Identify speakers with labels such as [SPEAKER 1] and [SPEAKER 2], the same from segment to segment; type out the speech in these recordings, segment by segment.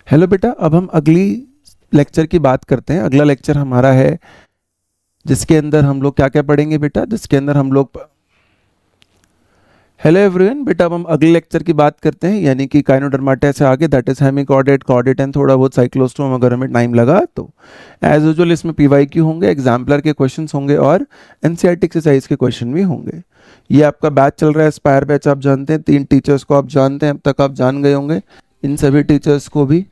[SPEAKER 1] Hello बेटा, अब हम अगली लेक्चर की बात करते हैं। अगला लेक्चर हमारा है जिसके अंदर हम लोग क्या क्या पढ़ेंगे बेटा, जिसके अंदर हम लोग हेलो एवरीवन बेटा, अब हम अगले लेक्चर की बात करते हैं यानी कि काइनोडर्माटा से आगे, that is hemichordate, chordate and थोड़ा बहुत साइक्लोस्टोम। अगर हमें टाइम लगा तो एज यूजुअल इसमें पीवाईक्यू होंगे, एग्जाम्पलर के क्वेश्चंस होंगे और एनसीईआरटी एक्सरसाइज के क्वेश्चन भी होंगे। ये आपका बैच चल रहा है, एस्पायर बैच, आप जानते हैं। 3 टीचर्स को आप जानते हैं, अब तक आप जान गए होंगे इन सभी टीचर्स को भी।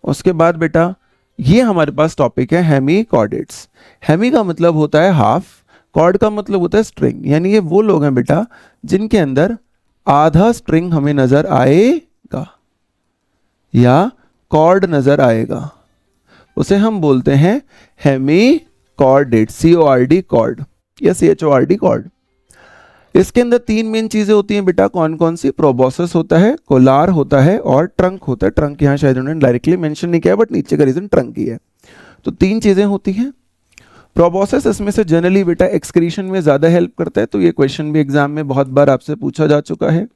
[SPEAKER 1] उसके बाद बेटा ये हमारे पास टॉपिक है हेमिकॉर्डेट्स। हेमी का मतलब होता है हाफ, कॉर्ड का मतलब होता है स्ट्रिंग, यानी ये वो लोग हैं बेटा जिनके अंदर आधा स्ट्रिंग हमें नजर आएगा या कॉर्ड नजर आएगा, उसे हम बोलते हैं हेमिकॉर्डेट, CORD कॉर्ड या CHORD कॉर्ड। इसके अंदर 3 मेन चीजें होती हैं बेटा, कौन कौन सी? प्रोबोसस होता है, कोलार होता है और ट्रंक होता है। ट्रंक यहाँ शायद उन्होंने डायरेक्टली मेंशन नहीं किया, बट नीचे का रीजन ट्रंक ही है। तो 3 चीजें होती हैं। प्रोबोसस इसमें से जनरली बेटा एक्सक्रीशन में ज्यादा हेल्प करता है, तो ये क्वेश्चन भी एग्जाम में बहुत बार आपसे पूछा जा चुका है।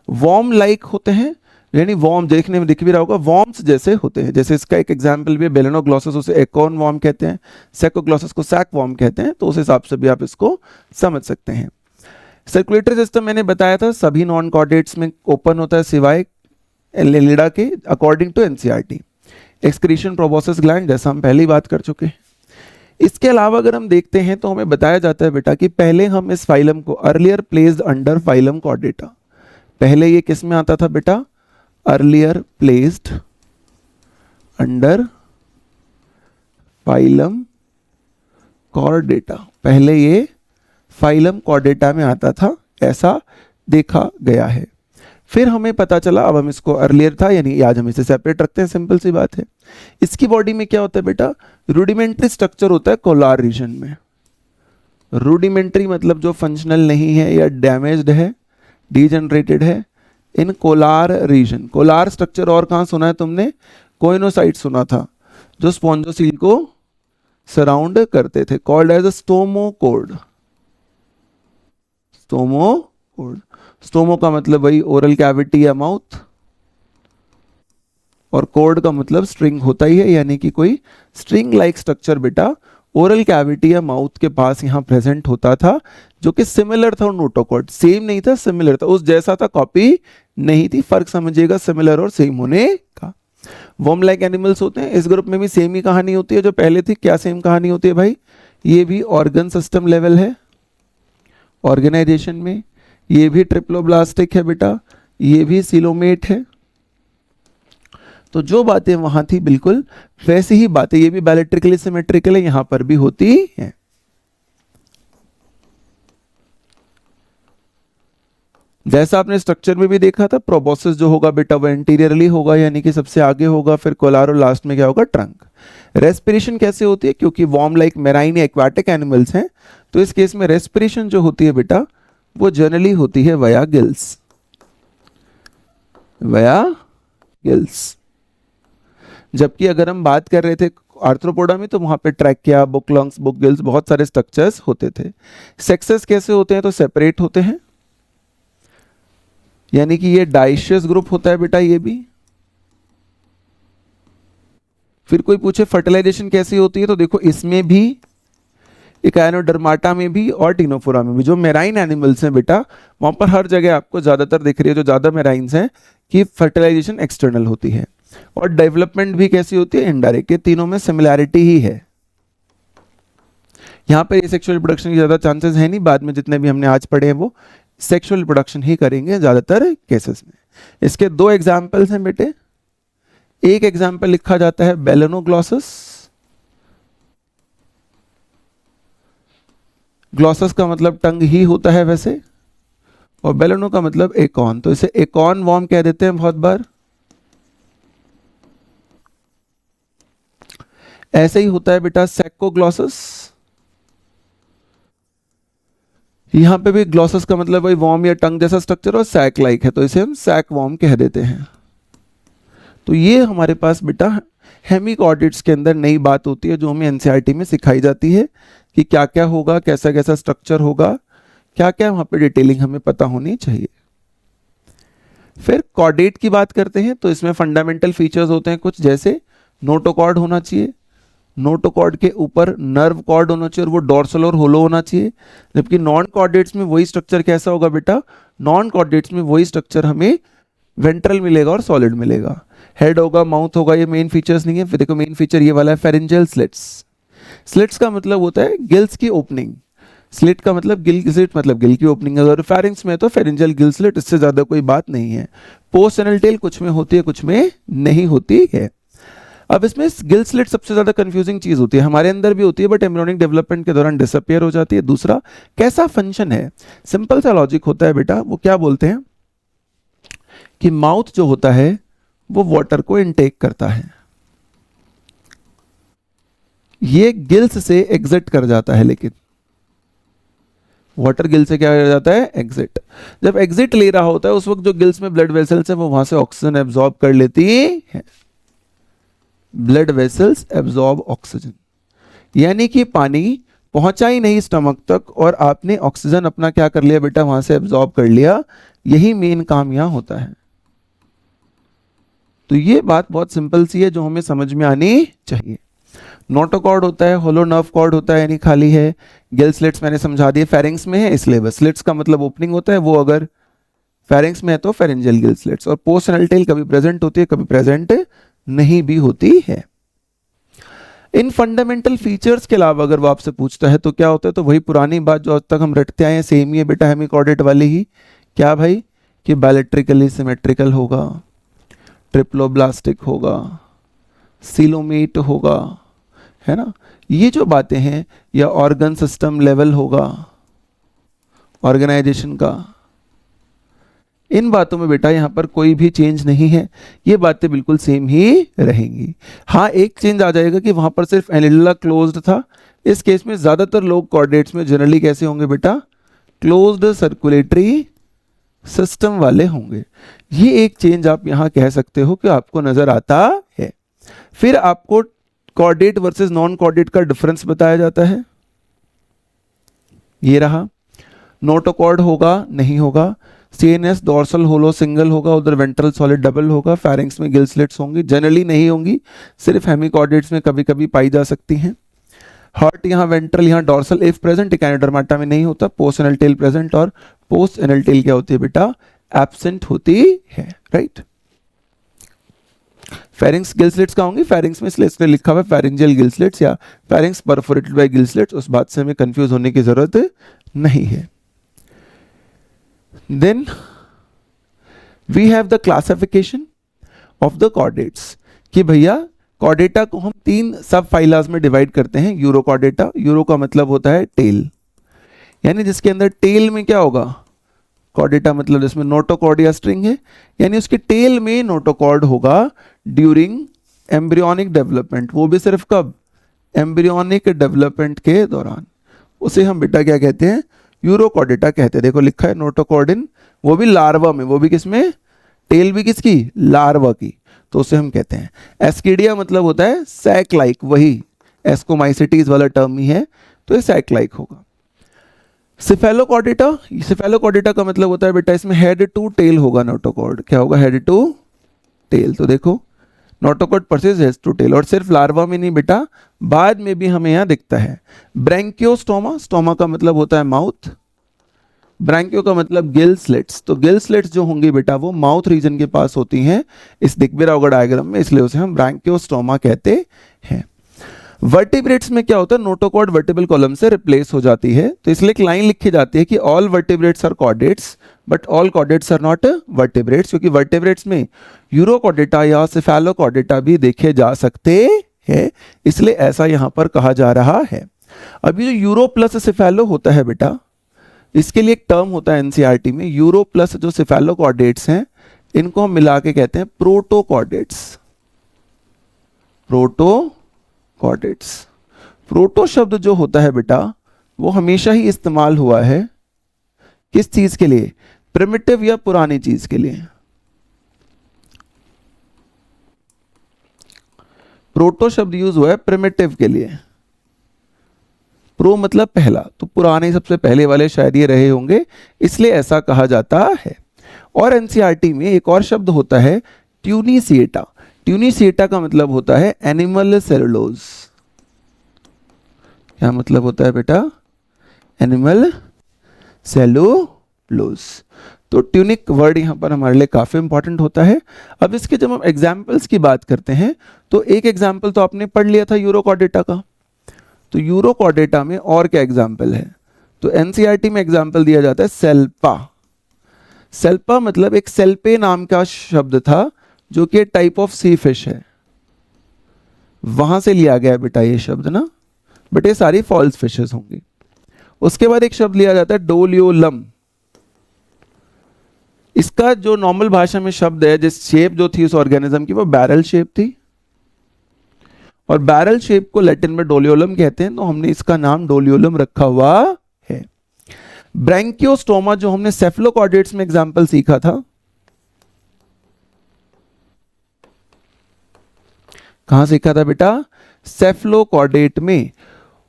[SPEAKER 1] वॉर्म लाइक होते हैं, यानी वॉर्म देखने में दिख भी रहा होगा, वॉर्म्स जैसे होते हैं। जैसे इसका एक एग्जाम्पल भी है बेलेनोग्लॉसस, उसे एकोन वॉर्म कहते हैं, सेकोग्लॉसस को सैक वॉर्म कहते हैं, तो उस हिसाब से भी आप इसको समझ सकते हैं। सर्कुलेटरी सिस्टम मैंने बताया था सभी नॉन कॉर्डेट्स में ओपन होता है सिवाय एलिडा के, according to NCERT. Excretion proboscis gland जैसा हम पहले ही बात कर चुके हैं। इसके अलावा अगर हम देखते हैं तो हमें बताया जाता है बेटा कि पहले हम इस फाइलम को earlier placed under phylum Chordata, पहले ये किस में आता था बेटा? Earlier placed under phylum Chordata, पहले ये फाइलम कॉर्डेटा में आता था, ऐसा देखा गया है। फिर हमें पता चला, अब हम इसको अर्लियर था यानी आज हम इसे सेपरेट रखते हैं, सिंपल सी बात है। इसकी बॉडी में क्या होता है बेटा? रूडिमेंट्री स्ट्रक्चर होता है कोलार रीजन में। रूडिमेंट्री मतलब जो फंक्शनल नहीं है या डैमेज्ड है, डीजनरेटेड है, इन कोलार रीजन। कोलार स्ट्रक्चर और कहाँ सुना है तुमने? कोइनोसाइट सुना था, जो स्पॉन्जोसील को सराउंड करते थे, कॉल्ड एज अ स्टोमोकोड। स्टोमोकोड, स्टोमो का मतलब वही ओरल कैविटी या माउथ, और कोड का मतलब स्ट्रिंग होता ही है, यानी कि कोई स्ट्रिंग लाइक स्ट्रक्चर बेटा ओरल कैविटी या माउथ के पास यहाँ प्रेजेंट होता था, जो कि सिमिलर था नोटोकॉर्ड। सेम नहीं था, सिमिलर था, उस जैसा था, कॉपी नहीं थी। फर्क समझिएगा सिमिलर और सेम होने का। वर्म लाइक एनिमल्स होते हैं, इस ग्रुप में भी सेम ही कहानी होती है जो पहले थी। क्या सेम कहानी होती है भाई? ये भी ऑर्गन सिस्टम लेवल है ऑर्गेनाइजेशन में, ये भी ट्रिप्लोब्लास्टिक है बेटा, ये भी सिलोमेट है। तो जो बातें वहां थी बिल्कुल वैसी ही बातें ये भी बैलेट्रिकली सिमेट्रिकल है, यहां पर भी होती है। जैसा आपने स्ट्रक्चर में भी देखा था, प्रोबोसिस जो होगा बेटा वो एंटीरियरली होगा, यानी कि सबसे आगे होगा, फिर कोलार और लास्ट में क्या होगा? ट्रंक। रेस्पिरेशन कैसे होती है? क्योंकि वॉर्म लाइक मेराइन या एक्वाटिक एनिमल्स हैं, तो इस केस में रेस्पिरेशन जो होती है बेटा वो जनरली होती है वया गिल्स, वया गिल्स। जबकि अगर हम बात कर रहे थे आर्थ्रोपोडा में, तो वहां पे trachea, book lungs, book gills, बहुत सारे स्ट्रक्चर्स होते थे। सेक्सेस कैसे होते हैं? तो सेपरेट होते हैं, यानी कि ये डाइशियस ग्रुप होता है बेटा, ये भी। फिर कोई पूछे फर्टिलाइजेशन कैसी होती है, तो देखो इसमें भी, इकाइनोडर्माटा में भी और टिनोफोरा में भी, जो मेराइन एनिमल्स हैं बेटा वहां पर हर जगह आपको ज्यादातर दिख रही है, जो ज्यादा मेराइन्स हैं, कि फर्टिलाइजेशन एक्सटर्नल होती है। और डेवलपमेंट भी कैसी होती है? इनडायरेक्ट। ये तीनों में सिमिलैरिटी ही है। यहाँ पर सेक्सुअल रिप्रोडक्शन की ज्यादा चांसेस है नहीं, बाद में जितने भी हमने आज पढ़े हैं वो सेक्सुअल रिप्रोडक्शन ही करेंगे ज्यादातर केसेस में। इसके 2 एग्जाम्पल्स हैं बेटे। एक एग्जाम्पल लिखा जाता है बेलेनोग्लॉसस, ग्लॉसस का मतलब टंग ही होता है वैसे, और बेलेनो का मतलब एकोन, तो इसे एकोन वॉर्म कह देते हैं बहुत बार। ऐसे ही होता है बेटा सेकोग्लॉसस, यहां पे भी ग्लॉसस का मतलब वही वॉर्म या टंग जैसा स्ट्रक्चर और सैक लाइक है, तो इसे हम सैक वॉर्म कह देते हैं। तो ये हमारे पास बेटा हेमिकॉर्डेट्स के अंदर नई बात होती है, जो हमें एनसीईआरटी में सिखाई जाती है कि क्या क्या होगा, कैसा कैसा स्ट्रक्चर होगा, क्या क्या वहां पे डिटेलिंग हमें पता होनी चाहिए। फिर कॉर्डेट की बात करते हैं तो इसमें फंडामेंटल फीचर्स होते हैं कुछ, जैसे नोटोकॉर्ड होना चाहिए, नोटोकॉर्ड के ऊपर नर्व कॉर्ड होना चाहिए और वो डॉर्सल और होलो होना चाहिए। जबकि नॉन कॉर्डेट्स में वही स्ट्रक्चर कैसा होगा बेटा, नॉन कॉर्डेट्स में वही स्ट्रक्चर हमें वेंट्रल मिलेगा और सॉलिड मिलेगा। हेड होगा, माउथ होगा, ये मेन फीचर्स नहीं है। फिर देखो मेन फीचर ये वाला है, फेरेंजियल स्लिट्स। स्लिट्स का मतलब होता है गिल्स की ओपनिंग, स्लिट का मतलब गिल, स्लिट मतलब गिल की ओपनिंग। अगर फेरिंग्स में तो फेरेंजियल गिल स्लिट, इससे ज्यादा कोई बात नहीं है। पोस्ट एनल टेल कुछ में होती है कुछ में नहीं होती है। अब इसमें गिल स्लिट सबसे ज्यादा कंफ्यूजिंग चीज होती है, हमारे अंदर भी होती है बट एम्ब्रियोनिक डेवलपमेंट के दौरान डिसअपियर हो जाती है। दूसरा, कैसा फंक्शन है, सिंपल सा लॉजिक होता है बेटा, वो क्या बोलते हैं कि माउथ जो होता है वो वाटर को इनटेक करता है, ये गिल्स से एग्जिट कर जाता है, लेकिन वाटर गिल से क्या कर जाता है, एग्जिट। जब एग्जिट ले रहा होता है उस वक्त जो गिल्स में ब्लड वेसल्स है वो वहां से ऑक्सीजन एब्जॉर्ब कर लेती है, ब्लड वेसल्स एब्जॉर्ब ऑक्सीजन, यानी कि पानी पहुंचा ही नहीं स्टमक तक और आपने ऑक्सीजन अपना क्या कर लिया बेटा, वहां से एब्जॉर्ब कर लिया। यही मेन काम यहां होता है। तो ये बात बहुत सिंपल सी है जो हमें समझ में आनी चाहिए। नोटोकॉर्ड होता है, होलो नर्व कॉर्ड होता है यानी खाली है। गिल स्लिट्स मैंने समझा दिए, फेरिंग्स में है इसलिए बस, स्लिट्स का मतलब ओपनिंग होता है, वो अगर फेरिंग्स में है तो फेरेंजियल गिल स्लिट्स। और पोस्ट एनल टेल कभी प्रेजेंट होती है कभी प्रेजेंट नहीं भी होती है। इन फंडामेंटल फीचर्स के अलावा अगर वो आपसे पूछता है तो क्या होता है, तो वही पुरानी बात जो आज तक हम रटते आए हैं, सेम ही है बेटा, हेमिकॉर्डेट वाली ही। क्या भाई, कि बायोलेक्ट्रिकली सिमेट्रिकल होगा, ट्रिप्लोब्लास्टिक होगा, सीलोमेट होगा, है ना, ये जो बातें हैं, या ऑर्गन सिस्टम लेवल होगा ऑर्गेनाइजेशन का। इन बातों में बेटा यहां पर कोई भी चेंज नहीं है, ये बातें बिल्कुल सेम ही रहेंगी। हाँ, एक चेंज आ जाएगा कि वहां पर सिर्फ एनिलुला क्लोज्ड था, इस केस में ज्यादातर लोग कॉर्डेट्स में जनरली कैसे होंगे बेटा, क्लोज्ड सर्कुलेटरी सिस्टम वाले होंगे। ये एक चेंज आप यहां कह सकते हो कि आपको नजर आता है। फिर आपको कॉर्डेट वर्सेस नॉन कॉर्डेट का डिफरेंस बताया जाता है, ये रहा। नोटोकॉर्ड होगा नहीं होगा, सीएनएस डॉर्सल होलो सिंगल होगा, उधर वेंट्रल सॉलिड डबल होगा, फेरिंग्स में गिल स्लिट्स होंगी, जनरली नहीं होंगी, सिर्फ हेमिकॉर्डेट्स में कभी कभी पाई जा सकती हैं। हार्ट यहाँ वेंट्रल यहाँ डॉर्सल इफ प्रेजेंट, इकाइनोडर्माटा में नहीं होता। पोस्ट एनल टेल प्रेजेंट, और पोस्ट एनल टेल क्या होती है बेटा, एब्सेंट होती है, राइट। फेरिंग्स गिल स्लिट्स का होंगी, फेरिंग्स में इसलिए लिखा हुआ है फेरिंजियल गिल स्लिट्स या pharynx perforated bye gill slits, उस बात से हमें कंफ्यूज होने की जरूरत नहीं है। Then we have the classification of the chordates, कि भैया कॉर्डेटा को हम 3 सब फाइलास में डिवाइड करते हैं। यूरोकॉर्डेटा, यूरो का मतलब होता है टेल, यानी जिसके अंदर टेल में क्या होगा, कॉर्डेटा मतलब जिसमें नोटोकॉर्डिया स्ट्रिंग है, यानी उसके टेल में नोटोकॉर्ड होगा ड्यूरिंग एम्ब्रियोनिक डेवलपमेंट, वो भी सिर्फ कब, एम्ब्रियोनिक डेवलपमेंट के दौरान। उसे हम बेटा क्या कहते हैं, यूरोकॉर्डेटा कहते हैं। देखो लिखा है नोटोकॉर्डिन, वो भी लार्वा में, वो भी किसमें, टेल भी किसकी, लार्वा की, तो उसे हम कहते हैं। एस्किडिया मतलब होता है सैक लाइक, वही एस्कोमाइसिटीज वाला टर्म ही है, तो ये सैक लाइक होगा। सिफेलोकॉर्डेटा, सिफेलोकॉर्डेटा का मतलब होता है बेटा इसमें हेड टू टेल होगा नोटोकॉर्ड, क्या होगा, हेड टू टेल। तो देखो notochord persists head to tail, और सिर्फ लार्वा में नहीं बेटा, बाद में भी हमें यहाँ दिखता है। ब्रैंकियोस्टोमा, स्टोमा का मतलब होता है माउथ, ब्रैंकियो का मतलब गिल स्लिट्स, तो गिल स्लिट्स जो होंगी बेटा वो माउथ रीजन के पास होती हैं, इस दिख भी रहा होगा डायग्राम में, इसलिए उसे हम ब्रैंकियोस्टोमा कहते हैं। वर्टिब्रेट्स में क्या होता है, नोटोकॉर्ड वर्टिब्रल कॉलम से रिप्लेस हो जाती है, तो इसलिए एक लाइन लिखी जाती है कि all vertebrates are chordates but all chordates are not vertebrates, क्योंकि वर्टिब्रेट्स में यूरोकॉर्डेटा या सिफेलोकॉर्डेटा भी देखे जा सकते हैं, इसलिए ऐसा यहां पर कहा जा रहा है। अभी जो यूरो प्लस सिफेलो होता है बेटा, इसके लिए एक टर्म होता है एनसीईआरटी में, यूरो प्लस जो सिफेलोकॉर्डेट्स हैं इनको हम मिला के कहते हैं प्रोटोकॉर्डेट्स, प्रोटोकॉर्डेट्स। प्रोटो शब्द जो होता है बेटा वो हमेशा ही इस्तेमाल हुआ है किस चीज के लिए, प्रिमिटिव या पुरानी चीज के लिए। प्रोटो शब्द यूज हुआ है प्रिमिटिव के लिए, प्रो मतलब पहला, तो पुराने सबसे पहले वाले शायद ये रहे होंगे, इसलिए ऐसा कहा जाता है। और एनसीईआरटी में एक और शब्द होता है ट्यूनिसिएटा। ट्यूनिसिएटा का मतलब होता है एनिमल सेलुलोज। क्या मतलब होता है बेटा? Animal cellulose. तो ट्यूनिक वर्ड यहाँ पर हमारे लिए काफ़ी इंपॉर्टेंट होता है। अब इसके जब हम एग्जाम्पल्स की बात करते हैं तो एक एग्जाम्पल तो आपने पढ़ लिया था यूरोकॉर्डेटा का। तो यूरोकॉर्डेटा में और क्या एग्जाम्पल है? तो एनसीईआरटी में एग्जाम्पल दिया जाता है सेल्पा। सेल्पा मतलब एक सेल्पे नाम का शब्द था जो कि टाइप ऑफ सी फिश है, वहां से लिया गया बेटा ये शब्द ना, बट ये सारी फॉल्स फिशेस होंगी। उसके बाद एक शब्द लिया जाता है डोलियोलम। इसका जो नॉर्मल भाषा में शब्द है, जिस शेप जो थी उस ऑर्गेनिज्म की वो बैरल शेप थी, और बैरल शेप को लैटिन में डोलियोलम कहते हैं, तो हमने इसका नाम डोलियोलम रखा हुआ है। ब्रैंकियोस्टोमा जो हमने सेफलोकॉर्डेट्स में एग्जांपल सीखा था, कहां सीखा था बेटा? सेफलोकॉर्डेट में।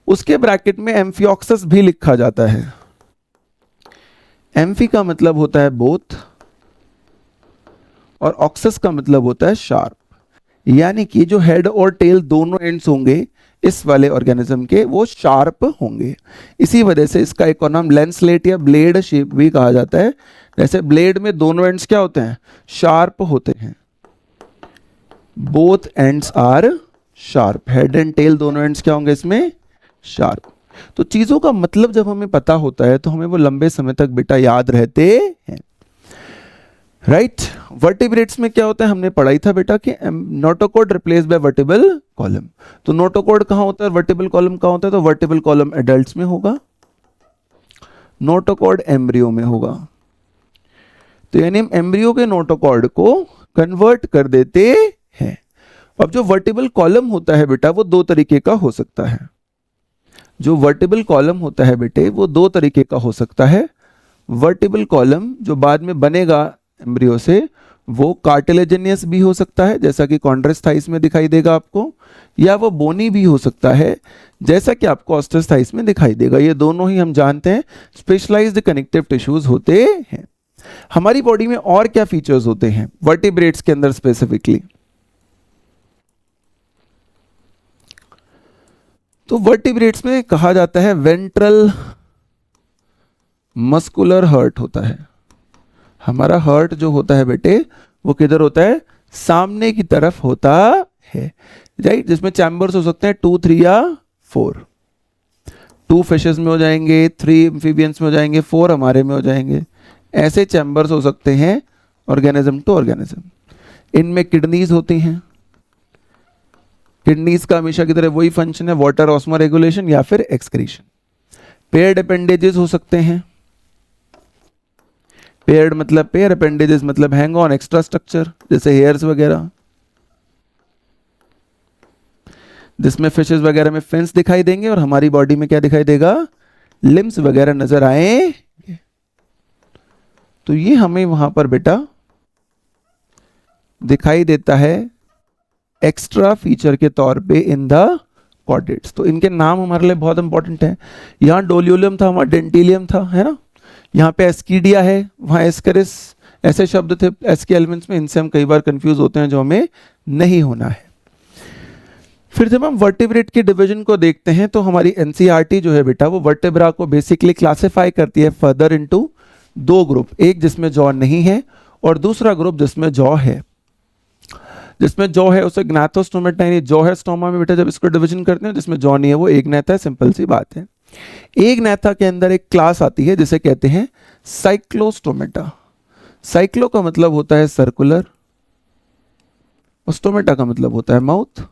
[SPEAKER 1] उसके ब्रैकेट में एम्फियोक्सस भी लिखा जाता है। एम्फी का मतलब होता है बोथ और ऑक्सस का मतलब होता है शार्प, यानी कि जो हेड और टेल दोनों एंड्स होंगे इस वाले ऑर्गेनिज्म के वो शार्प होंगे। इसी वजह से इसका एक और नाम लैंसलेट या ब्लेड शेप भी कहा जाता है। जैसे ब्लेड में दोनों एंड्स क्या होते हैं? शार्प होते हैं। Both ends are sharp. Head end tail दोनों एंड्स क्या होंगे इसमें? शार्प। तो चीजों का मतलब जब हमें पता होता है तो हमें वो लंबे समय तक बेटा याद रहते हैं, राइट? वर्टिब्रेट्स में क्या होता है? हमने पढ़ाई था बेटा कि notochord replace by vertebral column. तो नोटोकॉर्ड कहां होता है, वर्टिबल कॉलम कहां होता है? तो वर्टिबल कॉलम एडल्ट्स में होगा, नोटोकॉर्ड एम्ब्रियो में होगा। तो यानी हम एम्ब्रियो के नोटोकॉर्ड को कन्वर्ट कर देते हैं। अब जो वर्टिबल कॉलम होता है बेटा वो दो तरीके का हो सकता है। जो वर्टिबल कॉलम होता है बेटे वो दो तरीके का हो सकता है। वर्टिबल कॉलम जो बाद में बनेगा एम्ब्रियो से वो कार्टिलेजिनियस भी हो सकता है, जैसा कि कॉन्ड्रस थाइस में दिखाई देगा आपको, या वो बोनी भी हो सकता है जैसा कि आपको ऑस्टर्स थाइस में दिखाई देगा। ये दोनों ही हम जानते हैं स्पेशलाइज्ड कनेक्टिव टिश्यूज होते हैं। हमारी बॉडी में और क्या फीचर्स होते हैं वर्टिब्रेट्स के अंदर स्पेसिफिकली? तो वर्टिब्रेट्स में कहा जाता है वेंट्रल मस्कुलर हर्ट होता है। हमारा हर्ट जो होता है बेटे वो किधर होता है? सामने की तरफ होता है, राइट? जिसमें चैम्बर्स हो सकते हैं 2, 3 या 4। 2 फिशेस में हो जाएंगे, 3 एम्फीबियंस में हो जाएंगे, 4 हमारे में हो जाएंगे। ऐसे चैम्बर्स हो सकते हैं ऑर्गेनिज्म टू ऑर्गेनिज्म। इनमें किडनीज होती हैं। किडनीज का हमेशा की तरह वही फंक्शन है, वाटर ऑस्मो रेगुलेशन या फिर एक्सक्रीशन। पेयर्ड अपेंडेजेस हो सकते हैं। पेयर्ड मतलब पेयर, अपेंडेजेस मतलब हैंग ऑन एक्स्ट्रा स्ट्रक्चर जैसे हेयर्स वगैरह, जिसमें फिशेस वगैरह में फिन्स दिखाई देंगे और हमारी बॉडी में क्या दिखाई देगा? लिम्स वगैरह नजर आएंगे। तो ये हमें वहां पर बेटा दिखाई देता है एक्स्ट्रा फीचर के तौर पे इन द कॉर्डेट्स। तो इनके नाम हमारे लिए बहुत इंपॉर्टेंट है। यहाँ डोलियोलम था, वहाँ डेंटिलियम था, है ना? यहाँ पे एस्कीडिया है, वहाँ एस्करिस, ऐसे शब्द थे एसके एलिमेंट्स में। इनसे हम कई बार कंफ्यूज होते हैं, जो हमें नहीं होना है। फिर जब हम वर्टिब्रेट के डिवीजन को देखते हैं तो हमारी एनसीईआरटी जो है बेटा वो वर्टेब्रा को बेसिकली क्लासिफाई करती है फर्दर इनटू 2 ग्रुप, एक जिसमें जॉ नहीं है और दूसरा ग्रुप जिसमें जॉ है। जिसमें जॉ है उसे ग्नाथोस्टोमेटा यानी जॉ है स्टोमा में बेटा जब इसको डिवीजन करते हैं, जिसमें जॉ नहीं है वो एग्नेथा है। सिंपल सी बात है। एग्नेथा के अंदर एक क्लास आती है जिसे कहते हैं साइक्लोस्टोमेटा। साइक्लो का मतलब होता है सर्कुलर और स्टोमेटा का मतलब होता है माउथ।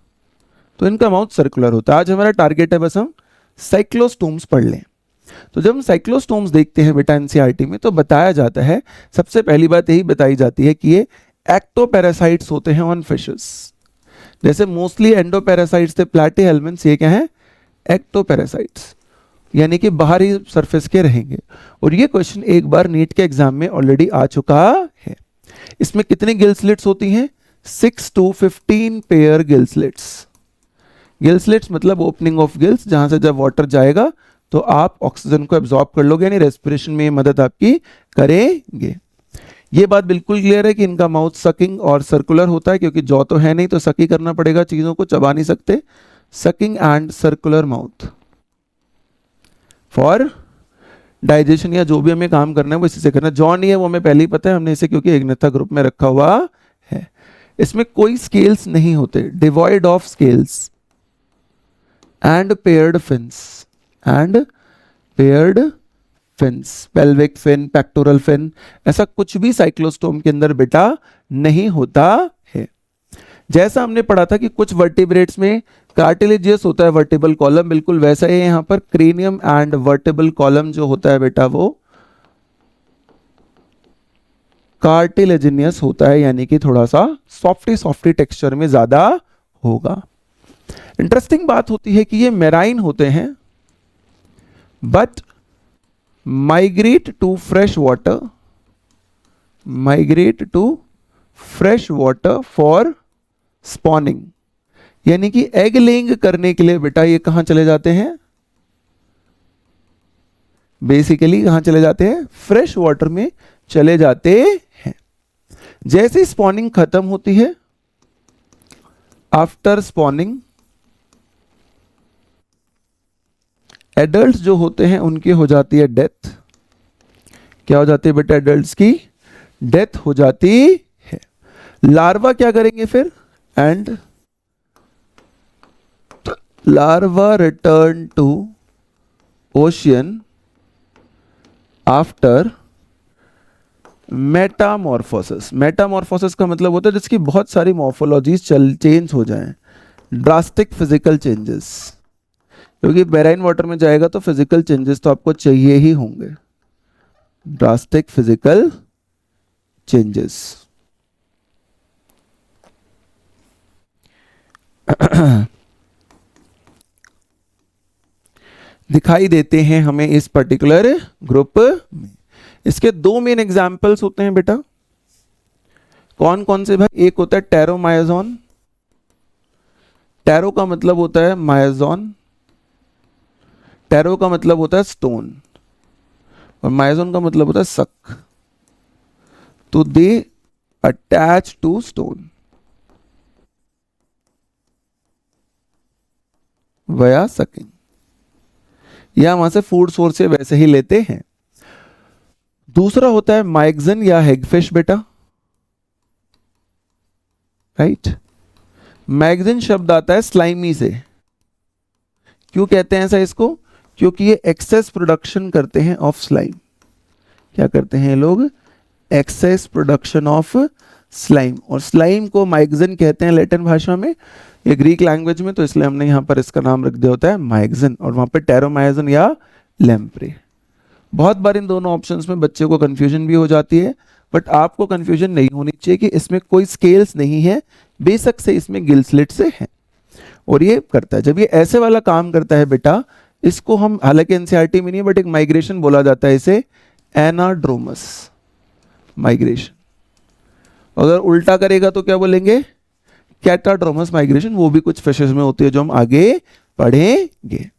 [SPEAKER 1] तो इनका माउथ सर्कुलर होता है। आज हमारा टारगेट है बस हम साइक्लोस्टोम्स पढ़ लें। तो जब हम साइक्लोस्टोम्स देखते हैं बेटा एनसीईआरटी में तो बताया जाता है, सबसे पहली बात यही बताई जाती है कि ये एक्टोपैरासाइट्स होते हैं ऑन फिशेस। जैसे मोस्टली एंडोपैरासाइट्स थे प्लैटीहेल्मिन्थ्स, ये क्या है? एक्टोपैरासाइट्स, यानी कि बाहरी सरफेस के रहेंगे। और ये क्वेश्चन एक बार नीट के एग्जाम में ऑलरेडी आ चुका है। इसमें कितनी गिल स्लिट्स होती हैं? 6 to 15 pair gill slits. Gill slits मतलब ओपनिंग ऑफ गिल्स, जहां से जब वाटर जाएगा तो आप ऑक्सीजन को एब्जॉर्ब कर लोगे, यानी रेस्पिरेशन में मदद आपकी करेंगे। ये बात बिल्कुल क्लियर है कि इनका माउथ सकिंग और सर्कुलर होता है, क्योंकि जॉ तो है नहीं तो सक ही करना पड़ेगा, चीजों को चबा नहीं सकते। Sucking and circular mouth for digestion या जो भी हमें काम करना है वो इसी से करना है। जॉ नहीं है वो हमें पहले ही पता है, हमने इसे क्योंकि एग्नेथा ग्रुप में रखा हुआ है। इसमें कोई स्केल्स नहीं होते, devoid of scales and paired fins, and paired fins, pelvic fin, pectoral fin, ऐसा कुछ भी साइक्लोस्टोम के अंदर बेटा नहीं होता है। जैसा हमने पढ़ा था कि कुछ वर्टिब्रेट्स में कार्टिलेजियस होता है वर्टिबल कॉलम, बिल्कुल वैसा ही यहाँ पर क्रेनियम एंड वर्टिबल कॉलम जो होता है बेटा वो कार्टिलेजिनियस होता है, यानी कि थोड़ा सा सॉफ्टी टेक्सचर में ज्यादा होगा। इंटरेस्टिंग बात होती है कि ये मेराइन होते हैं but migrate to fresh water, migrate to fresh water for spawning, यानी कि एग लेइंग करने के लिए बेटा ये कहां चले जाते हैं, बेसिकली कहां चले जाते हैं, फ्रेश वाटर में चले जाते हैं। जैसे स्पॉनिंग खत्म होती है, आफ्टर स्पॉनिंग एडल्ट्स जो होते हैं उनकी हो जाती है डेथ। क्या हो जाती है बेटा, एडल्ट्स की डेथ हो जाती है। लार्वा क्या करेंगे फिर, and larva return to ocean after metamorphosis. Metamorphosis का मतलब होता है जिसकी बहुत सारी मॉर्फोलॉजीज चेंज हो जाएं, ड्रास्टिक फिजिकल चेंजेस, क्योंकि मेराइन वाटर में जाएगा तो फिजिकल चेंजेस तो आपको चाहिए ही होंगे, ड्रास्टिक फिजिकल चेंजेस। दिखाई देते हैं हमें इस पर्टिकुलर ग्रुप में। इसके दो मेन एग्जाम्पल्स होते हैं बेटा, कौन कौन से भाई, एक होता है टेरोमायजोन, टेरो का मतलब होता है मायजोन, टेरो का मतलब होता है स्टोन, और मायजोन का मतलब होता है सक, तो दे अटैच टू स्टोन वया सकिंग, या वहां से फूड सोर्स से वैसे ही लेते हैं। दूसरा होता है माइग्जन या हेगफिश बेटा, राइट। मैगजिन शब्द आता है स्लाइमी से, क्यों कहते हैं ऐसा इसको, क्योंकि ये एक्सेस प्रोडक्शन करते हैं ऑफ स्लाइम। क्या करते हैं लोग, एक्सेस प्रोडक्शन ऑफ स्लाइम, और स्लाइम को माइग्जन कहते हैं लैटिन भाषा में, ये ग्रीक लैंग्वेज में, तो इसलिए हमने यहाँ पर इसका नाम रख दिया होता है माइग्जन, और वहाँ पर टेरोमाइजन या लैम्प्रे। बहुत बार इन दोनों ऑप्शंस में बच्चे को कंफ्यूजन भी हो जाती है, बट आपको कंफ्यूजन नहीं होनी चाहिए कि इसमें कोई स्केल्स नहीं है, बेशक से इसमें गिल स्लिट से है, और ये करता है। जब ये ऐसे वाला काम करता है बेटा, इसको हम, हालांकि एनसीईआरटी में नहीं बट एक माइग्रेशन बोला जाता है इसे, एनाड्रोमस माइग्रेशन। अगर उल्टा करेगा तो क्या बोलेंगे, कैटाड्रोमस माइग्रेशन, वो भी कुछ फिशेस में होती है जो हम आगे पढ़ेंगे।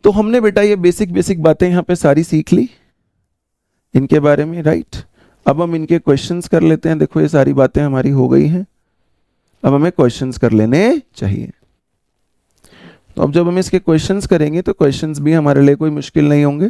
[SPEAKER 1] तो हमने बेटा ये बेसिक बातें यहाँ पे सारी सीख ली इनके बारे में, राइट। अब हम इनके क्वेश्चंस कर लेते हैं। देखो ये सारी बातें हमारी हो गई हैं, अब हमें क्वेश्चंस कर लेने चाहिए। तो अब जब हम इसके क्वेश्चंस करेंगे तो क्वेश्चंस भी हमारे लिए कोई मुश्किल नहीं होंगे।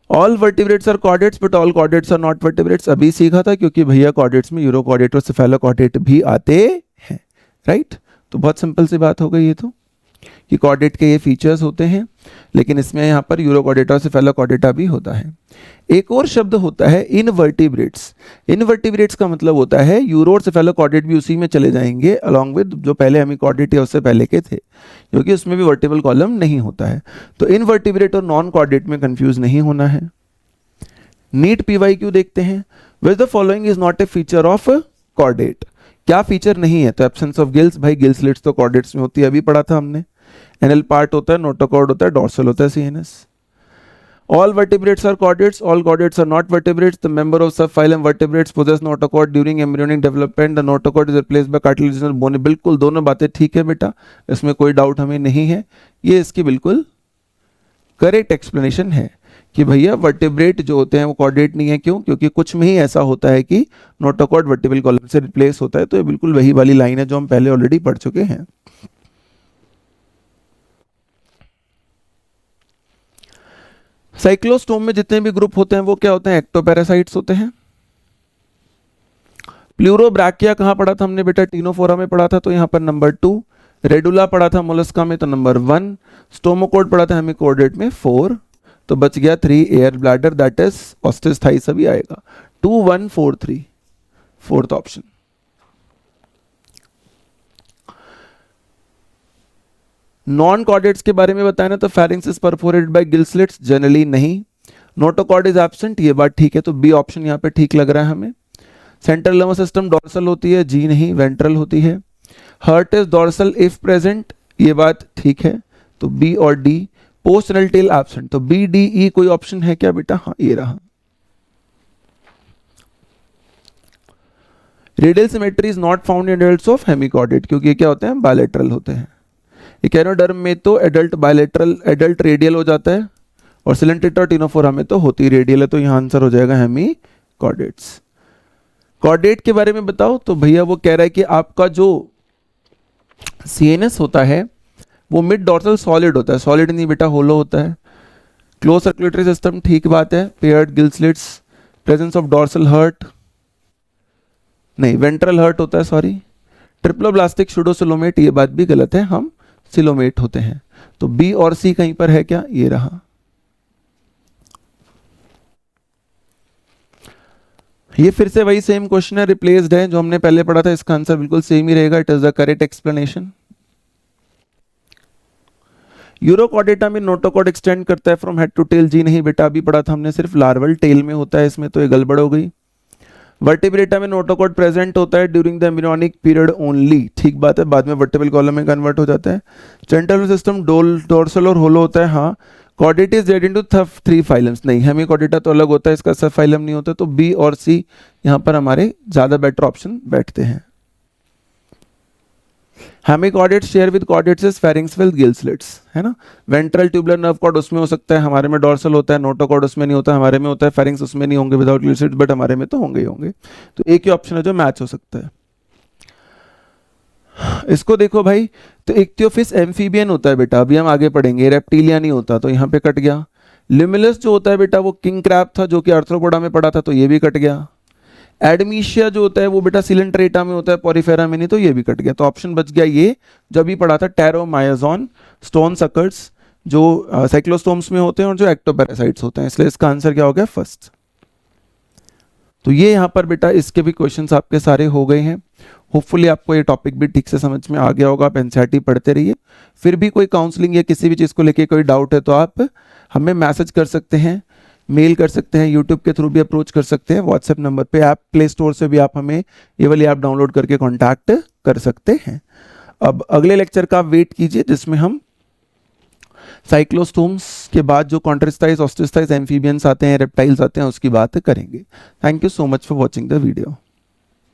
[SPEAKER 1] All vertebrates are chordates but all chordates are not vertebrates, अभी सीखा था, क्योंकि भैया कॉर्डेट्स में यूरोकॉर्डेट और सेफेलोकॉर्डेट भी आते हैं, राइट। तो बहुत सिंपल सी बात हो गई ये तो, कि कॉर्डेट के ये फीचर्स होते हैं, लेकिन इसमें यहाँ पर यूरोकॉर्डेटा और सेफेलोकॉर्डेटा भी होता है। एक और शब्द होता है इनवर्टिब्रेट्स। इनवर्टिब्रेट्स का मतलब होता है यूरो और सेफेलोकॉर्डेट भी उसी में चले जाएंगे अलॉन्ग विद जो पहले हेमिकॉर्डेट या उससे पहले के थे, क्योंकि उसमें भी वर्टिबल कॉलम नहीं होता है। तो इनवर्टिब्रेट और नॉन कॉर्डेट में कंफ्यूज नहीं होना है। नीट पीवाईक्यू देखते हैं, which the following is not a feature of chordate. क्या फीचर नहीं है, तो एब्सेंस ऑफ गिल्स, भाई गिल स्लिट्स तो कॉर्डेट्स में होती है, अभी पढ़ा था हमने। एनल पार्ट होता है, नोटोकॉर्ड होता है, डॉर्सल होता है CNS. All vertebrates are chordates, all chordates are not vertebrates. The member of subphylum vertebrates possess notochord during embryonic development, the notochord is replaced by cartilaginous bone. बिल्कुल दोनों बातें ठीक है बेटा, इसमें कोई डाउट हमें नहीं है, ये इसकी बिल्कुल करेक्ट एक्सप्लेनेशन है कि भैया वर्टिब्रेट जो होते हैं वो कॉर्डेट नहीं है। क्यों? क्योंकि कुछ में ही ऐसा होता है कि नोटोकॉर्ड वर्टिब्रल कॉलम से रिप्लेस होता है। तो ये बिल्कुल वही वाली लाइन है जो हम पहले ऑलरेडी पढ़ चुके हैं। साइक्लोस्टोम में जितने भी ग्रुप होते हैं वो क्या होते हैं? एक्टोपैरासाइट्स होते हैं। प्लूरोब्रैकिया कहाँ पढ़ा था हमने बेटा? टीनोफोरा में पढ़ा था, तो यहाँ पर नंबर 2। रेडुला पढ़ा था मोलस्का में, तो नंबर 1। स्टोमोकोड पढ़ा था हेमिकोर्डेट में 4। तो बच गया 3 air bladder, that is Osteichthyes सभी आएगा 2 1 4 3, फोर्थ ऑप्शन। नॉन कॉर्डेट्स के बारे में बताया ना, तो pharynx is perforated bye gill slits, generally नहीं। नोटोकॉर्ड इज एब्सेंट, ये बात ठीक है, तो बी ऑप्शन यहाँ पे ठीक लग रहा है हमें। सेंट्रल नर्वस सिस्टम डॉर्सल होती है, जी नहीं, वेंट्रल होती है। Heart is dorsal if present, ये बात ठीक है, तो बी और डी। पोस्टरल टेल एब्सेंट, तो बी डी ई कोई ऑप्शन है क्या बेटा? हाँ, ये रहा। Radial symmetry is not found in adults of hemichordate, क्योंकि ये क्या होते हैं? बायलैटरल होते हैं। इकेनोडर्म में तो एडल्ट बायलैटरल, एडल्ट रेडियल हो जाता है, और सिलेंट्रेटा और टीनोफोरा में तो होती रेडियल है, तो यहाँ आंसर हो जाएगा हेमिकॉर्डेट्स। कॉर्डेट के बारे में बताओ, तो भैया वो कह रहा है कि आपका जो सीएनएस होता है वो मिड डॉर्सल सॉलिड होता है, सॉलिड नहीं बेटा, होलो होता है। क्लोज सर्कुलेटरी सिस्टम, ठीक बात है। Paired gill slits, presence of dorsal heart, नहीं वेंट्रल हर्ट होता है, सॉरी। ट्रिप्लोब्लास्टिक सुडोसिलोमेट, ये बात भी गलत है, हम सिलोमेट होते हैं। तो बी और सी कहीं पर है क्या? ये रहा। ये फिर से वही सेम क्वेश्चन है, रिप्लेस्ड है, जो हमने पहले पढ़ा था। इसका आंसर बिल्कुल सेम ही रहेगा, it is the correct explanation. Urochordata में नोटोकॉर्ड एक्सटेंड करता है फ्रॉम हेड टू टेल, जी नहीं बेटा, अभी पढ़ा था हमने, सिर्फ लार्वल टेल में होता है इसमें, तो ये गड़बड़ हो गई। वर्टिब्रेटा में नोटोकॉर्ड प्रेजेंट होता है during the embryonic period only, ठीक बात है, बाद में वर्टिब्रल कॉलम में कन्वर्ट हो जाता है। सेंट्रल सिस्टम डोर्सल और होलो होता है, हाँ। Chordate is divided into 3 phylums, नहीं, हेमिकॉर्डेटा तो अलग होता है, इसका सब फाइलम नहीं होता, तो बी और सी यहाँ पर हमारे ज्यादा बेटर ऑप्शन बैठते हैं। Hemichordates share with chordates pharynx with gill slits, है ना। वेंट्रल ट्यूबुलर नर्व कॉर्ड उसमें हो सकता है, हमारे में डॉर्सल होता है। नोटोकॉर्ड उसमें नहीं होता, हमारे में होता है। फेरिंक्स उसमें नहीं होंगे विदाउट गिल स्लिट्स, बट हमारे में तो होंगे ही होंगे। तो एक ही ऑप्शन है जो मैच हो सकता है। इसको देखो भाई, तो इक्तियोफिस एम्फीबियन होता है बेटा, अभी हम आगे पढ़ेंगे। रेप्टिलिया नहीं होता, तो यहाँ पे कट गया। लिमुलस जो होता है बेटा वो किंग क्रैब था, जो कि आर्थ्रोपोडा में पढ़ा था, तो ये भी कट गया। एडमीशिया जो होता है वो बेटा सिलेंट्रेटा में होता है, पॉरीफेरा में नहीं, तो ये भी कट गया। तो ऑप्शन बच गया ये, जो अभी पढ़ा था, टेरोमायाजोन स्टोन सकर्स, जो साइक्लोस्टोम्स में होते हैं और जो एक्टोपैरासाइट्स होते हैं, इसलिए इसका आंसर क्या हो गया? फर्स्ट। तो ये यहाँ पर बेटा इसके भी क्वेश्चंस आपके सारे हो गए हैं। होपफुली आपको ये टॉपिक भी ठीक से समझ में आ गया होगा। आप एनसीईआरटी पढ़ते रहिए। फिर भी कोई काउंसलिंग या किसी भी चीज़ को लेके कोई डाउट है तो आप हमें मैसेज कर सकते हैं, मेल कर सकते हैं, यूट्यूब के थ्रू भी अप्रोच कर सकते हैं, व्हाट्सएप नंबर पे, ऐप प्ले स्टोर से भी आप हमें ये वाली ऐप डाउनलोड करके कॉन्टैक्ट कर सकते हैं। अब अगले लेक्चर का वेट कीजिए, जिसमें हम साइक्लोस्टोम्स के बाद जो कॉन्ट्रेस्टाइज, ऑस्टिस्टाइज, एम्फीबियंस आते हैं, रेप्टाइल्स आते हैं, उसकी बात करेंगे। Thank you so much for watching the video.